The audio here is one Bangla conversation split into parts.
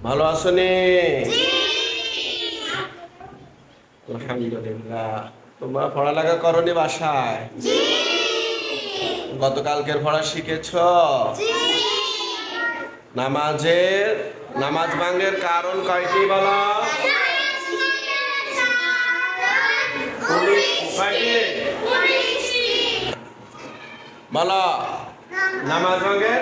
ভালো আছোনি? আলহামদুলিল্লাহ। তোমরা পড়ালেখা করনি বাসায়? গতকালকের পড়া শিখেছ? নামাজ ভাঙের কারণ কয়টি বলো? বলো নামাজ ভাঙের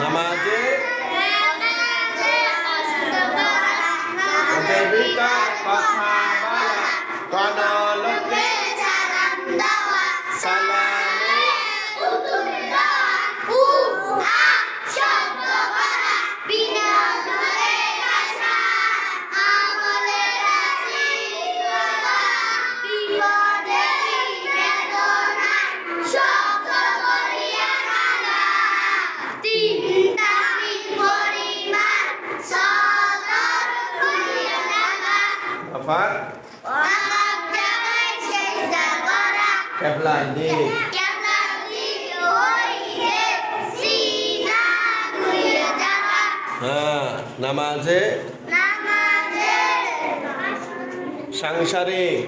নামাজে কথা বলা কোন লোকে সালামে উত্তর দেওয়া শব্দ করা বিনা ধরে আসা আমলের আশীর্বাদ বিপদে বেদনা শব্দ করিয়া কাঁদা তিনটা পরিমাণ সদর করিয়া লাগা আবার কেবলার দিকে নামাজে সাংসারিক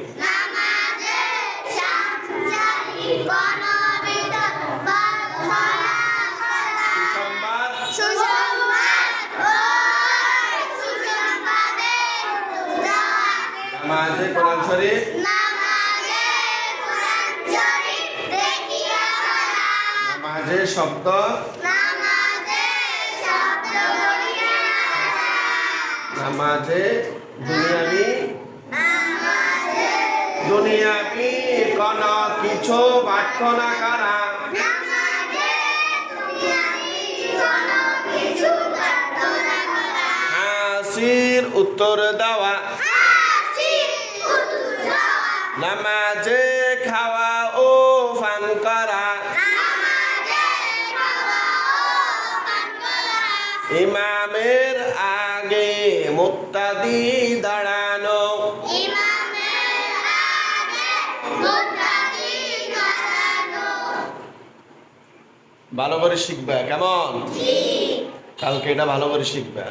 নামাজে কোরআন শরীফ নামাজে শব্দ নামাজে দুনিয়াবি কোন কিছু বাক্য না করা হাসির উত্তর দেওয়া নামাজে খাওয়া ও পান করা ইমামের আগে মুক্তাদি দাঁড়ানো ভালো করে শিখবে কেমন? কালকে এটা ভালো করে শিখবে।